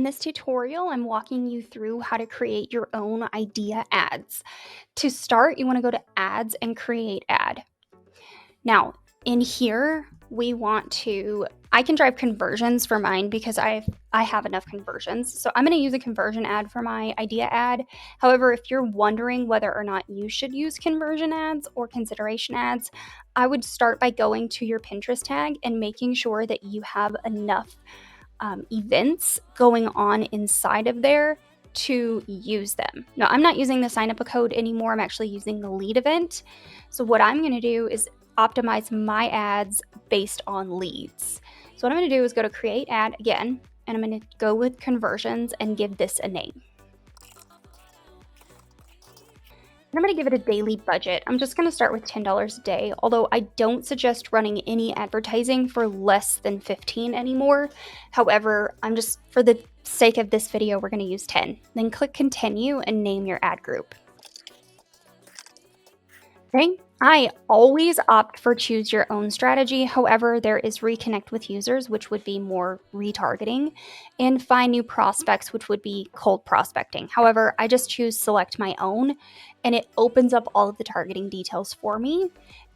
in this tutorial, I'm walking you through how to create your own idea ads. To start, you want to go to Ads and Create Ad. Now, in here, I can drive conversions for mine because I have enough conversions. So I'm going to use a conversion ad for my idea ad. However, if you're wondering whether or not you should use conversion ads or consideration ads, I would start by going to your Pinterest tag and making sure that you have enough events going on inside of there to use them. Now, I'm not using the sign up a code anymore. I'm actually using the lead event. So what I'm going to do is optimize my ads based on leads. So what I'm going to do is go to create ad again, and I'm going to go with conversions and give this a name. And I'm going to give it a daily budget. I'm just going to start with $10 a day, although I don't suggest running any advertising for less than 15 anymore. However, for the sake of this video, we're going to use 10. Then click continue and name your ad group. Okay, I always opt for choose your own strategy. However, there is reconnect with users, which would be more retargeting, and find new prospects, which would be cold prospecting. However, I just choose select my own, and it opens up all of the targeting details for me.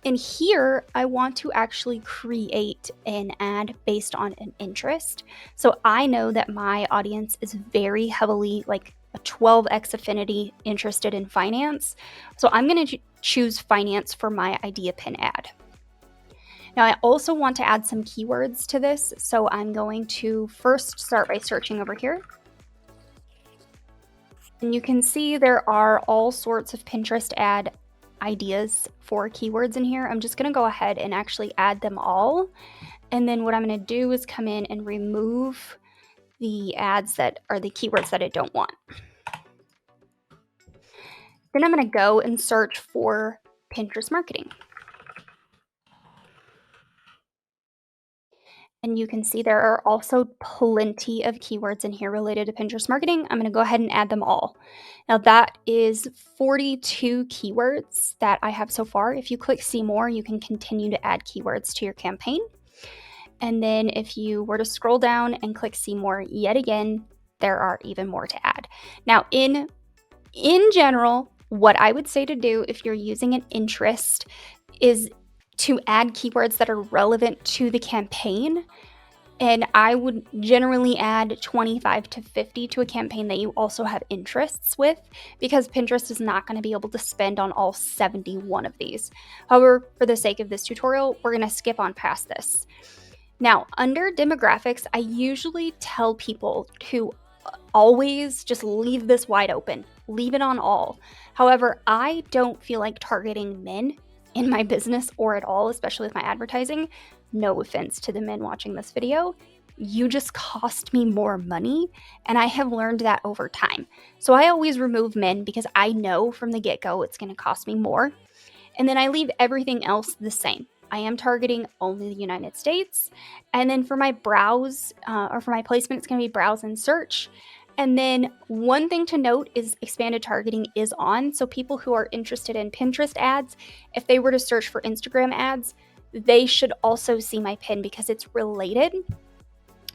And here, I want to actually create an ad based on an interest. So I know that my audience is very heavily, like a 12x affinity, interested in finance. So I'm going to choose finance for my idea pin ad. Now I also want to add some keywords to this. So I'm going to first start by searching over here. And you can see there are all sorts of Pinterest ad ideas for keywords in here. I'm just going to go ahead and actually add them all. And then what I'm going to do is come in and remove the ads that are the keywords that I don't want. Then I'm going to go and search for Pinterest marketing. And you can see there are also plenty of keywords in here related to Pinterest marketing. I'm going to go ahead and add them all. Now that is 42 keywords that I have so far. If you click see more, you can continue to add keywords to your campaign. And then if you were to scroll down and click see more yet again, there are even more to add. Now in general, what I would say to do if you're using an interest is to add keywords that are relevant to the campaign. And I would generally add 25 to 50 to a campaign that you also have interests with, because Pinterest is not going to be able to spend on all 71 of these. However, for the sake of this tutorial, we're going to skip on past this. Now, under demographics, I usually tell people to always just leave this wide open. Leave it on all. However, I don't feel like targeting men in my business or at all, especially with my advertising. No offense to the men watching this video. You just cost me more money, and I have learned that over time. So I always remove men because I know from the get-go it's going to cost me more. And then I leave everything else the same. I am targeting only the United States. And then for my browse, or for my placement, it's going to be browse and search. And then one thing to note is expanded targeting is on. So people who are interested in Pinterest ads, if they were to search for Instagram ads, they should also see my pin because it's related.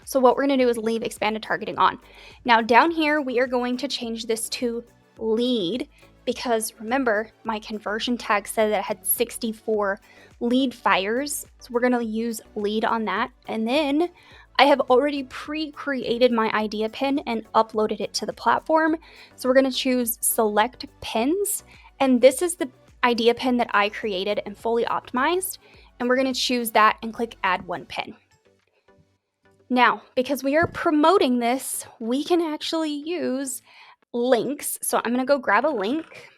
So what we're going to do is leave expanded targeting on. Now down here, we are going to change this to lead, because remember, my conversion tag said that it had 64 lead fires. So we're going to use lead on that. And then I have already pre-created my idea pin and uploaded it to the platform. So we're going to choose select pins. And this is the idea pin that I created and fully optimized. And we're going to choose that and click add one pin. Now, because we are promoting this, we can actually use links. So I'm going to go grab a link.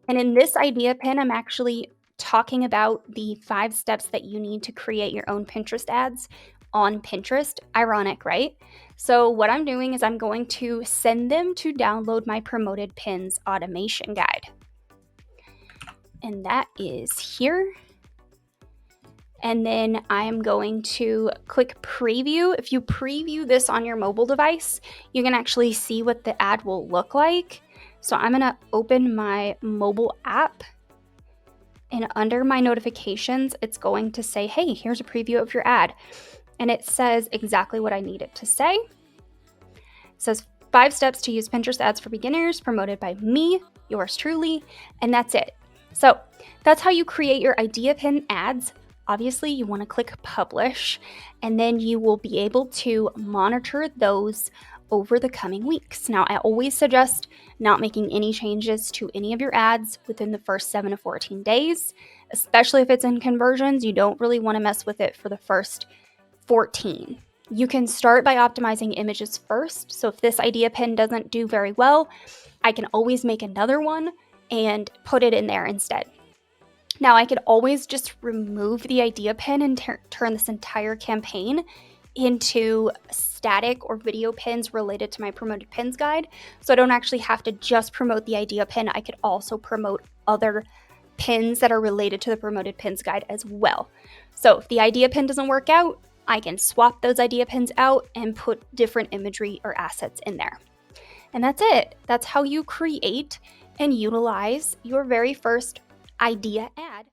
And in this idea pin, I'm actually talking about the 5 steps that you need to create your own Pinterest ads on Pinterest. Ironic, right? So what I'm doing is I'm going to send them to download my promoted pins automation guide. And that is here. And then I'm going to click preview. If you preview this on your mobile device, you can actually see what the ad will look like. So I'm going to open my mobile app, and under my notifications, it's going to say, hey, here's a preview of your ad. and it says exactly what I need it to say. It says 5 steps to use Pinterest ads for beginners, promoted by me, yours truly, and that's it. So that's how you create your idea pin ads. Obviously, you want to click publish, and then you will be able to monitor those over the coming weeks. Now, I always suggest not making any changes to any of your ads within the first 7 to 14 days, especially if it's in conversions. You don't really want to mess with it for the first 14. You can start by optimizing images first. So if this idea pin doesn't do very well, I can always make another one and put it in there instead. Now, I could always just remove the idea pin and turn this entire campaign into static or video pins related to my promoted pins guide. So I don't actually have to just promote the idea pin. I could also promote other pins that are related to the promoted pins guide as well. So if the idea pin doesn't work out, I can swap those idea pins out and put different imagery or assets in there. And that's it. That's how you create and utilize your very first idea ad.